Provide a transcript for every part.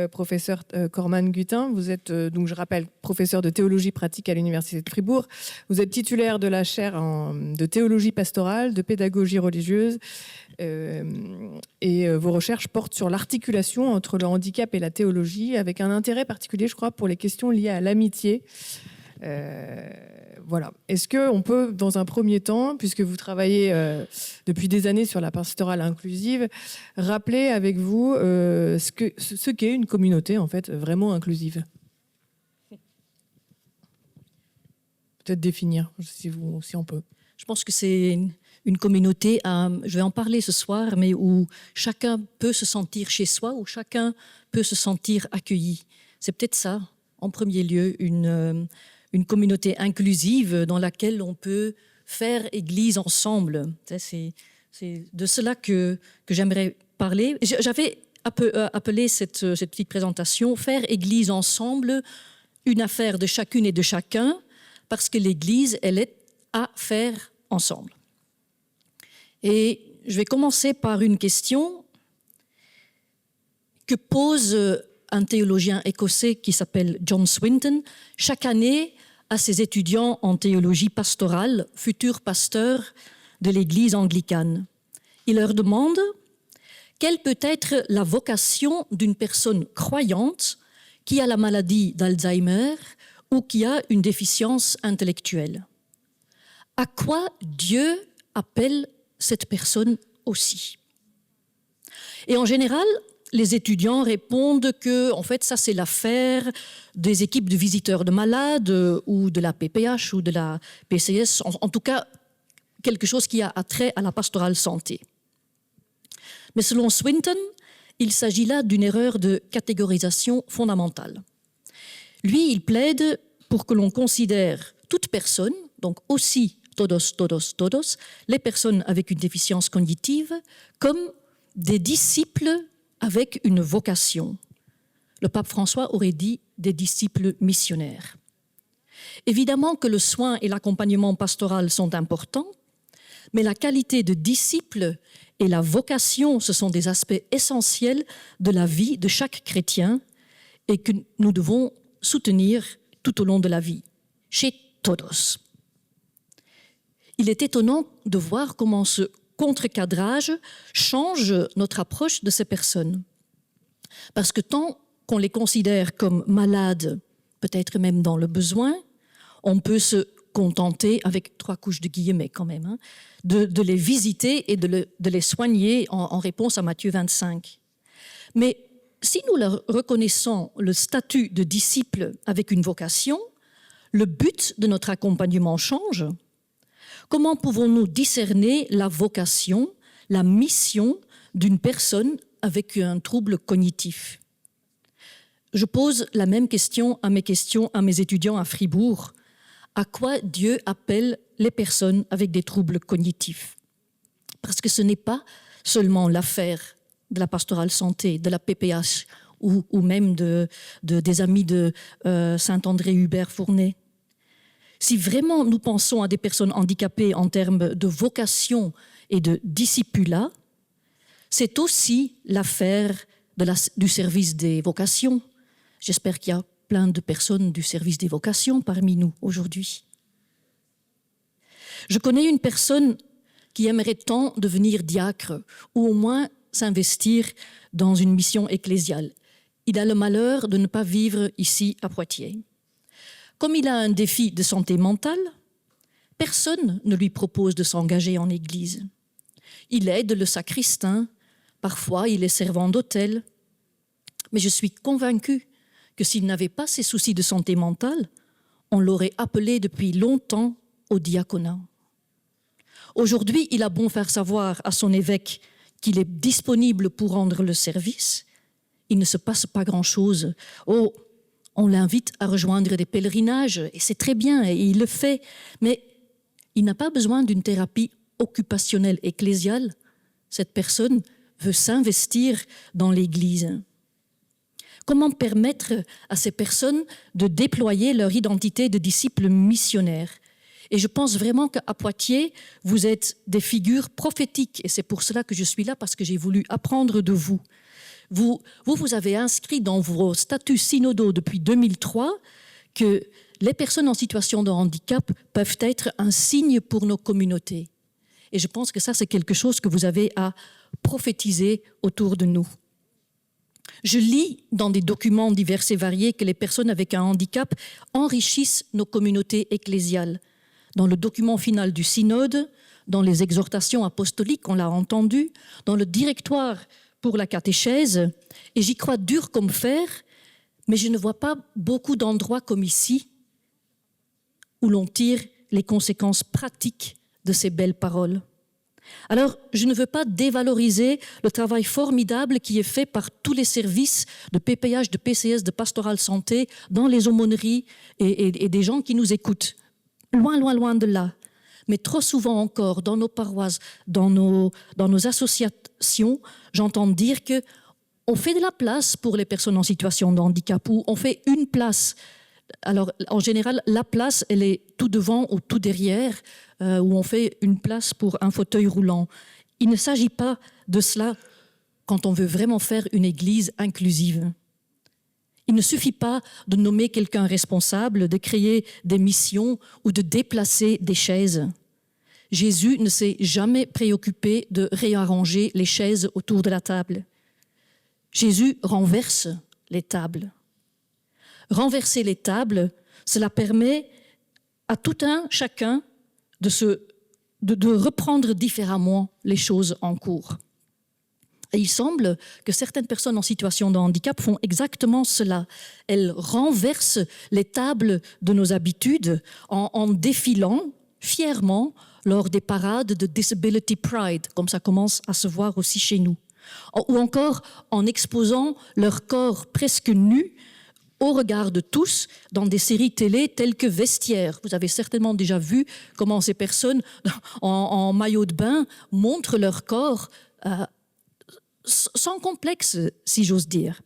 professeur Corman-Gutin. Vous êtes, donc je rappelle, professeur de théologie pratique à l'Université de Fribourg. Vous êtes titulaire de la chaire de théologie pastorale, de pédagogie religieuse. Et vos recherches portent sur l'articulation entre le handicap et la théologie, avec un intérêt particulier, je crois, pour les questions liées à l'amitié. Voilà. Est-ce qu'on peut, dans un premier temps, puisque vous travaillez depuis des années sur la pastorale inclusive, rappeler avec vous ce qu'est une communauté en fait vraiment inclusive? Peut-être définir, si on peut. Je pense que c'est une communauté, je vais en parler ce soir, mais où chacun peut se sentir chez soi, où chacun peut se sentir accueilli. C'est peut-être ça, en premier lieu, une communauté inclusive dans laquelle on peut faire église ensemble. C'est de cela que j'aimerais parler. J'avais appelé cette petite présentation « Faire église ensemble, une affaire de chacune et de chacun », parce que l'église, elle est à faire ensemble. Et je vais commencer par une question que pose un théologien écossais qui s'appelle John Swinton chaque année à ses étudiants en théologie pastorale, futurs pasteurs de l'Église anglicane. Il leur demande quelle peut être la vocation d'une personne croyante qui a la maladie d'Alzheimer ou qui a une déficience intellectuelle. À quoi Dieu appelle cette personne aussi? Et en général, les étudiants répondent que, en fait, ça c'est l'affaire des équipes de visiteurs de malades ou de la PPH ou de la PCS, en tout cas quelque chose qui a trait à la pastorale santé. Mais selon Swinton, il s'agit là d'une erreur de catégorisation fondamentale. Lui, il plaide pour que l'on considère toute personne, donc aussi todos, les personnes avec une déficience cognitive, comme des disciples avec une vocation. Le pape François aurait dit des disciples missionnaires. Évidemment que le soin et l'accompagnement pastoral sont importants, mais la qualité de disciple et la vocation, ce sont des aspects essentiels de la vie de chaque chrétien et que nous devons soutenir tout au long de la vie, chez todos. Il est étonnant de voir comment ce contre-cadrage change notre approche de ces personnes. Parce que tant qu'on les considère comme malades, peut-être même dans le besoin, on peut se contenter, avec 3 couches de guillemets quand même, de les visiter et de les soigner en réponse à Matthieu 25. Mais si nous leur reconnaissons le statut de disciple avec une vocation, le but de notre accompagnement change. Comment pouvons-nous discerner la vocation, la mission d'une personne avec un trouble cognitif? Je pose la même question à mes étudiants à Fribourg. À quoi Dieu appelle les personnes avec des troubles cognitifs? Parce que ce n'est pas seulement l'affaire de la pastorale santé, de la PPH ou même des amis de Saint-André-Hubert-Fournay. Si vraiment nous pensons à des personnes handicapées en termes de vocation et de discipulat, c'est aussi l'affaire du service des vocations. J'espère qu'il y a plein de personnes du service des vocations parmi nous aujourd'hui. Je connais une personne qui aimerait tant devenir diacre ou au moins s'investir dans une mission ecclésiale. Il a le malheur de ne pas vivre ici à Poitiers. Comme il a un défi de santé mentale, personne ne lui propose de s'engager en église. Il aide le sacristain, parfois il est servant d'hôtel. Mais je suis convaincue que s'il n'avait pas ces soucis de santé mentale, on l'aurait appelé depuis longtemps au diaconat. Aujourd'hui, il a bon faire savoir à son évêque qu'il est disponible pour rendre le service. Il ne se passe pas grand-chose. Oh, on l'invite à rejoindre des pèlerinages, et c'est très bien, et il le fait. Mais il n'a pas besoin d'une thérapie occupationnelle ecclésiale. Cette personne veut s'investir dans l'Église. Comment permettre à ces personnes de déployer leur identité de disciples missionnaires? Et je pense vraiment qu'à Poitiers, vous êtes des figures prophétiques. Et c'est pour cela que je suis là, parce que j'ai voulu apprendre de vous. Vous avez inscrit dans vos statuts synodaux depuis 2003 que les personnes en situation de handicap peuvent être un signe pour nos communautés. Et je pense que ça, c'est quelque chose que vous avez à prophétiser autour de nous. Je lis dans des documents divers et variés que les personnes avec un handicap enrichissent nos communautés ecclésiales. Dans le document final du synode, dans les exhortations apostoliques, on l'a entendu, dans le directoire pour la catéchèse, et j'y crois dur comme fer, mais je ne vois pas beaucoup d'endroits comme ici où l'on tire les conséquences pratiques de ces belles paroles. Alors, je ne veux pas dévaloriser le travail formidable qui est fait par tous les services de PPH, de PCS, de pastoral santé, dans les aumôneries et des gens qui nous écoutent. Loin, loin, loin de là. Mais trop souvent encore, dans nos paroisses, dans nos associations, j'entends dire qu'on fait de la place pour les personnes en situation de handicap, ou on fait une place. Alors, en général, la place, elle est tout devant ou tout derrière, où on fait une place pour un fauteuil roulant. Il ne s'agit pas de cela quand on veut vraiment faire une église inclusive. Il ne suffit pas de nommer quelqu'un responsable, de créer des missions ou de déplacer des chaises. Jésus ne s'est jamais préoccupé de réarranger les chaises autour de la table. Jésus renverse les tables. Renverser les tables, cela permet à tout un chacun de reprendre différemment les choses en cours. Et il semble que certaines personnes en situation de handicap font exactement cela. Elles renversent les tables de nos habitudes en défilant fièrement lors des parades de Disability Pride, comme ça commence à se voir aussi chez nous. Ou encore en exposant leur corps presque nu au regard de tous dans des séries télé telles que Vestiaire. Vous avez certainement déjà vu comment ces personnes en maillot de bain montrent leur corps sans complexe, si j'ose dire.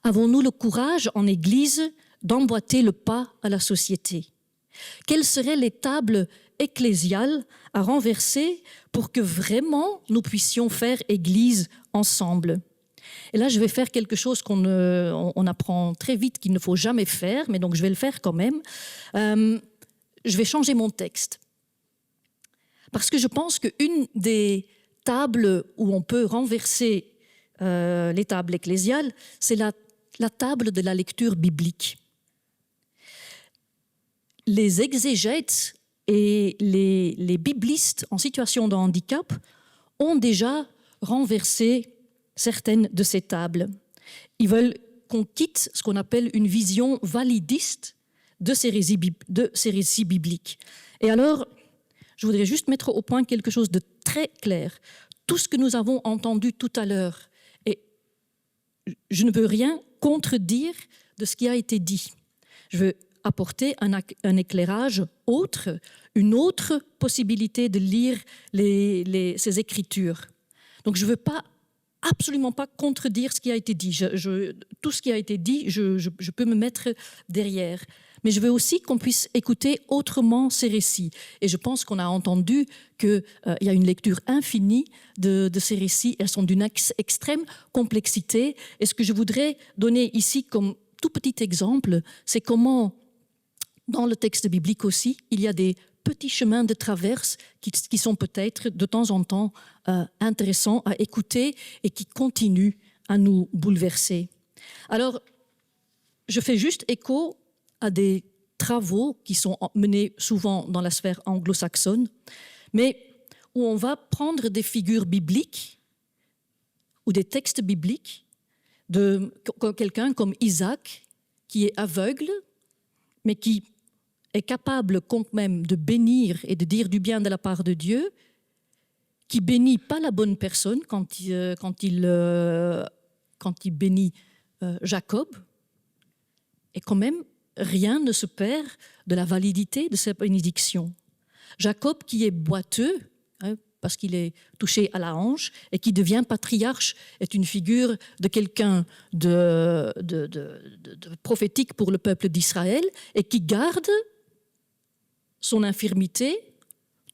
Avons-nous le courage en Église d'emboîter le pas à la société? Quelles seraient les tables ecclésiales à renverser pour que vraiment nous puissions faire Église ensemble? Et là, je vais faire quelque chose qu'on apprend très vite qu'il ne faut jamais faire, mais donc je vais le faire quand même. Je vais changer mon texte. Parce que je pense qu'une des tables où on peut renverser les tables ecclésiales, c'est la table de la lecture biblique. Les exégètes et les biblistes en situation de handicap ont déjà renversé certaines de ces tables. Ils veulent qu'on quitte ce qu'on appelle une vision validiste de ces récits bibliques. Et alors, je voudrais juste mettre au point quelque chose de très clair. Tout ce que nous avons entendu tout à l'heure, et je ne veux rien contredire de ce qui a été dit. Je veux apporter un éclairage autre, une autre possibilité de lire ces écritures. Donc je ne veux absolument pas contredire ce qui a été dit. Tout ce qui a été dit, je peux me mettre derrière. Mais je veux aussi qu'on puisse écouter autrement ces récits. Et je pense qu'on a entendu qu'il y a une lecture infinie de ces récits. Elles sont d'une extrême complexité. Et ce que je voudrais donner ici comme tout petit exemple, c'est comment, dans le texte biblique aussi, il y a des petits chemins de traverse qui sont peut-être de temps en temps intéressants à écouter et qui continuent à nous bouleverser. Alors, je fais juste écho à des travaux qui sont menés souvent dans la sphère anglo-saxonne, mais où on va prendre des figures bibliques ou des textes bibliques de quelqu'un comme Isaac, qui est aveugle, mais qui est capable quand même de bénir et de dire du bien de la part de Dieu, qui bénit pas la bonne personne quand il bénit Jacob, et quand même rien ne se perd de la validité de cette bénédiction. Jacob qui est boiteux, parce qu'il est touché à la hanche, et qui devient patriarche, est une figure de quelqu'un de prophétique pour le peuple d'Israël, et qui garde son infirmité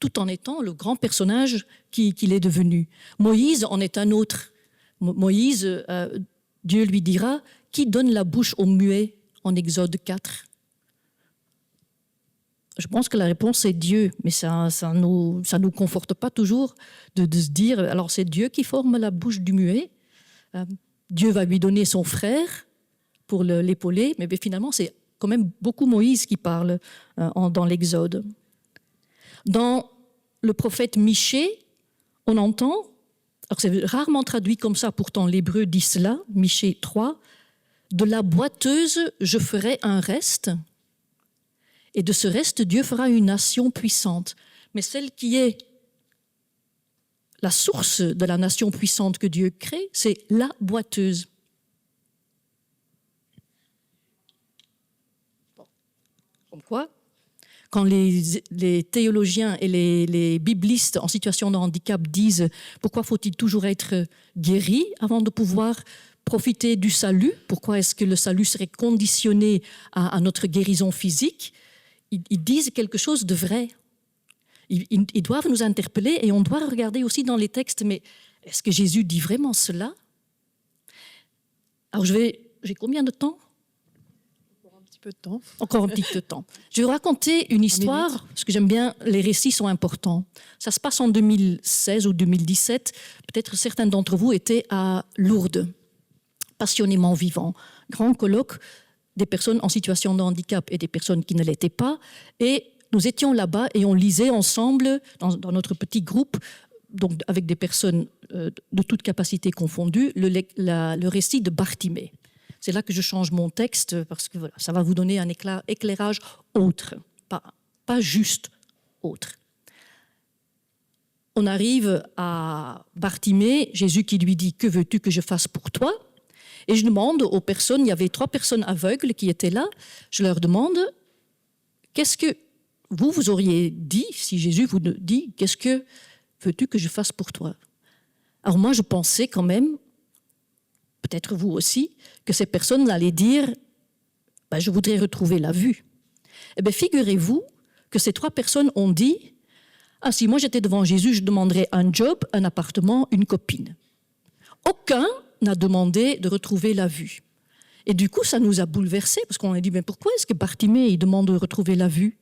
tout en étant le grand personnage qu'il est devenu. Moïse en est un autre. Moïse, Dieu lui dira, qui donne la bouche aux muets en Exode 4 ? Je pense que la réponse est Dieu, mais ça nous conforte pas toujours de se dire, alors c'est Dieu qui forme la bouche du muet. Dieu va lui donner son frère pour l'épauler, mais finalement c'est quand même beaucoup Moïse qui parle dans l'Exode. Dans le prophète Michée, on entend, alors c'est rarement traduit comme ça, pourtant l'hébreu dit cela, Michée 3, de la boiteuse je ferai un reste, et de ce reste Dieu fera une nation puissante. Mais celle qui est la source de la nation puissante que Dieu crée, c'est la boiteuse. Comme quoi, quand les théologiens et les biblistes en situation de handicap disent « Pourquoi faut-il toujours être guéri avant de pouvoir profiter du salut ? Pourquoi est-ce que le salut serait conditionné à notre guérison physique ?» Ils disent quelque chose de vrai. Ils doivent nous interpeller et on doit regarder aussi dans les textes, mais est-ce que Jésus dit vraiment cela ? Alors j'ai combien de temps ? Encore un petit peu de temps. Encore un petit peu de temps. Je vais vous raconter une histoire, parce que j'aime bien, les récits sont importants. Ça se passe en 2016 ou 2017. Peut-être certains d'entre vous étaient à Lourdes, passionnément vivants. Grand colloque des personnes en situation de handicap et des personnes qui ne l'étaient pas. Et nous étions là-bas et on lisait ensemble, dans notre petit groupe, donc avec des personnes de toutes capacités confondues, le récit de Bartimée. C'est là que je change mon texte parce que voilà, ça va vous donner un éclairage autre, pas juste autre. On arrive à Bartimée, Jésus qui lui dit « Que veux-tu que je fasse pour toi ?» Et je demande aux personnes, il y avait 3 personnes aveugles qui étaient là, je leur demande « Qu'est-ce que vous auriez dit, si Jésus vous dit « Qu'est-ce que veux-tu que je fasse pour toi ?» Alors moi, je pensais quand même, peut-être vous aussi, que ces personnes allaient dire « Je voudrais retrouver la vue ». Eh bien, figurez-vous que ces 3 personnes ont dit « Ah, si moi j'étais devant Jésus, je demanderais un job, un appartement, une copine. » Aucun n'a demandé de retrouver la vue. Et du coup, ça nous a bouleversés, parce qu'on a dit « Mais pourquoi est-ce que Bartimée il demande de retrouver la vue ?»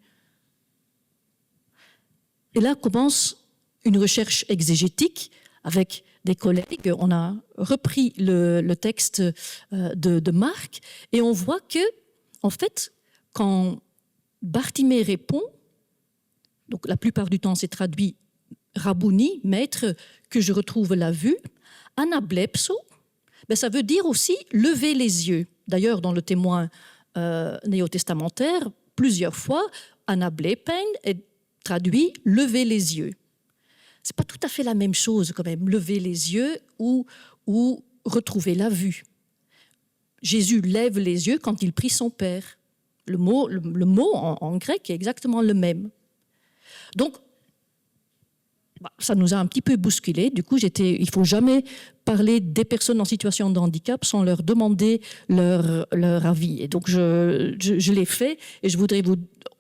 Et là commence une recherche exégétique avec des collègues. On a repris le texte de Marc et on voit que, en fait, quand Bartimée répond, donc la plupart du temps c'est traduit Rabouni, maître, que je retrouve la vue, anablepso, ça veut dire aussi lever les yeux. D'ailleurs, dans le témoin néo-testamentaire, plusieurs fois, anablepen est traduit lever les yeux. C'est pas tout à fait la même chose quand même, lever les yeux ou retrouver la vue. Jésus lève les yeux quand il prie son Père. Le mot en grec est exactement le même. Donc, ça nous a un petit peu bousculé. Du coup, il faut jamais parler des personnes en situation de handicap sans leur demander leur avis. Et donc, je l'ai fait et je voudrais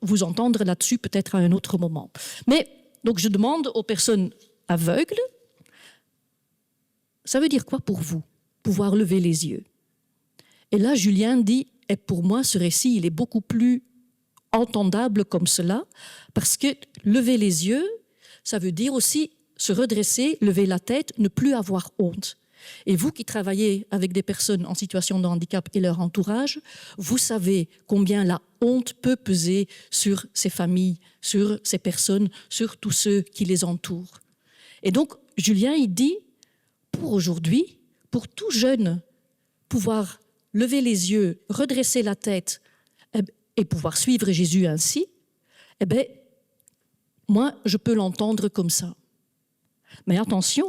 vous entendre là-dessus peut-être à un autre moment. Mais donc, je demande aux personnes aveugles, ça veut dire quoi pour vous, pouvoir lever les yeux? Et là, Julien dit, et pour moi, ce récit, il est beaucoup plus entendable comme cela, parce que lever les yeux, ça veut dire aussi se redresser, lever la tête, ne plus avoir honte. Et vous qui travaillez avec des personnes en situation de handicap et leur entourage, vous savez combien la honte peut peser sur ces familles, sur ces personnes, sur tous ceux qui les entourent. Et donc, Julien, il dit, pour aujourd'hui, pour tout jeune, pouvoir lever les yeux, redresser la tête et pouvoir suivre Jésus ainsi, eh bien, moi, je peux l'entendre comme ça. Mais attention,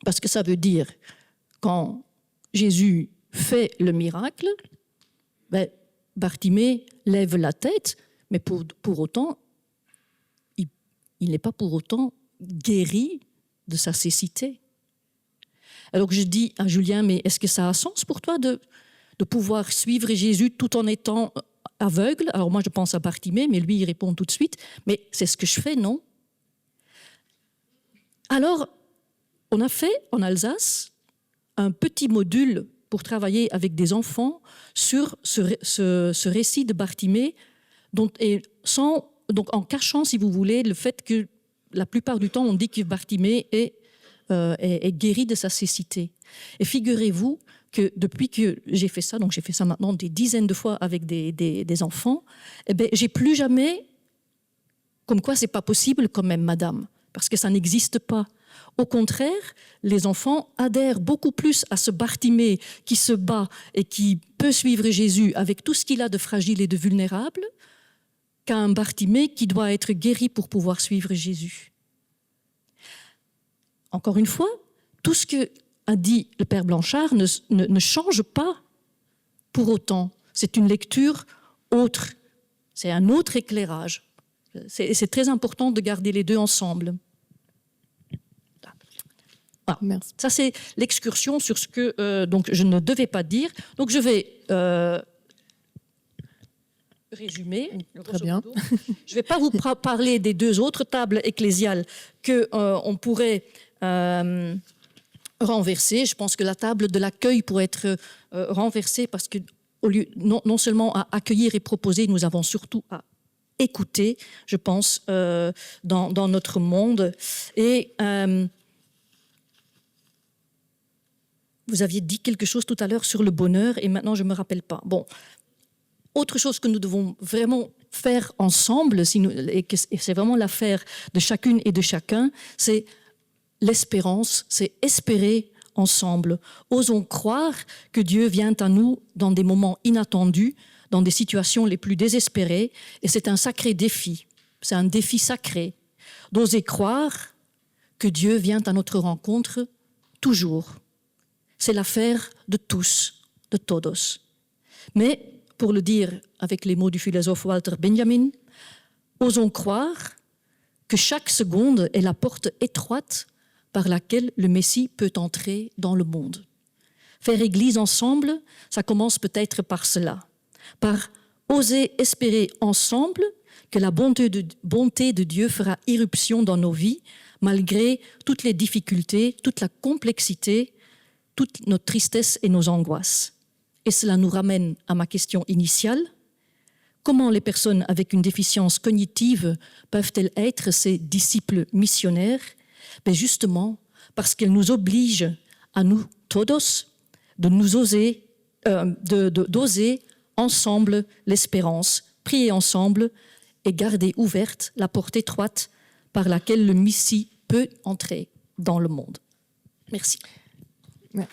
parce que ça veut dire, quand Jésus fait le miracle, Bartimée lève la tête, mais pour autant, il n'est pas pour autant guéri de sa cécité. Alors je dis à Julien, mais est-ce que ça a sens pour toi de pouvoir suivre Jésus tout en étant aveugle? Alors moi, je pense à Bartimée, mais lui, il répond tout de suite, mais c'est ce que je fais, non? Alors, on a fait en Alsace un petit module pour travailler avec des enfants sur ce récit de Bartimée, donc en cachant, si vous voulez, le fait que la plupart du temps, on dit que Bartimée est guéri de sa cécité. Et figurez-vous que depuis que j'ai fait ça, donc j'ai fait ça maintenant des dizaines de fois avec des enfants, eh bien, j'ai plus jamais, comme quoi c'est pas possible quand même, madame, parce que ça n'existe pas. Au contraire, les enfants adhèrent beaucoup plus à ce Bartimée qui se bat et qui peut suivre Jésus avec tout ce qu'il a de fragile et de vulnérable, qu'à un Bartimée qui doit être guéri pour pouvoir suivre Jésus. Encore une fois, tout ce que a dit le Père Blanchard ne change pas pour autant. C'est une lecture autre, c'est un autre éclairage. C'est très important de garder les deux ensemble. Voilà. Merci. Ça, c'est l'excursion sur ce que donc je ne devais pas dire. Donc, je vais résumer. Très bien. Je ne vais pas vous parler des deux autres tables ecclésiales qu'on pourrait renverser. Je pense que la table de l'accueil pourrait être renversée parce que au lieu non seulement à accueillir et proposer, nous avons surtout à écouter, je pense, dans notre monde. Et vous aviez dit quelque chose tout à l'heure sur le bonheur et maintenant je ne me rappelle pas. Bon, autre chose que nous devons vraiment faire ensemble, et c'est vraiment l'affaire de chacune et de chacun, c'est l'espérance, c'est espérer ensemble. Osons croire que Dieu vient à nous dans des moments inattendus, dans des situations les plus désespérées, et c'est un sacré défi, c'est un défi sacré, d'oser croire que Dieu vient à notre rencontre toujours. C'est l'affaire de tous, de todos. Mais, pour le dire avec les mots du philosophe Walter Benjamin, osons croire que chaque seconde est la porte étroite par laquelle le Messie peut entrer dans le monde. Faire Église ensemble, ça commence peut-être par cela, par oser espérer ensemble que la bonté de Dieu fera irruption dans nos vies, malgré toutes les difficultés, toute la complexité, toute notre tristesse et nos angoisses. Et cela nous ramène à ma question initiale. Comment les personnes avec une déficience cognitive peuvent-elles être ces disciples missionnaires? Ben justement, parce qu'elles nous obligent à nous todos d'oser ensemble l'espérance, prier ensemble et garder ouverte la porte étroite par laquelle le Messie peut entrer dans le monde. Merci. Ouais.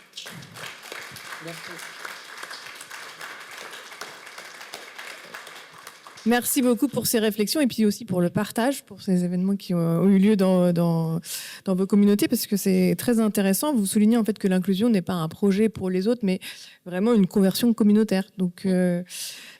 Merci beaucoup pour ces réflexions et puis aussi pour le partage, pour ces événements qui ont eu lieu dans vos communautés, parce que c'est très intéressant. Vous soulignez en fait que l'inclusion n'est pas un projet pour les autres, mais vraiment une conversion communautaire. Donc,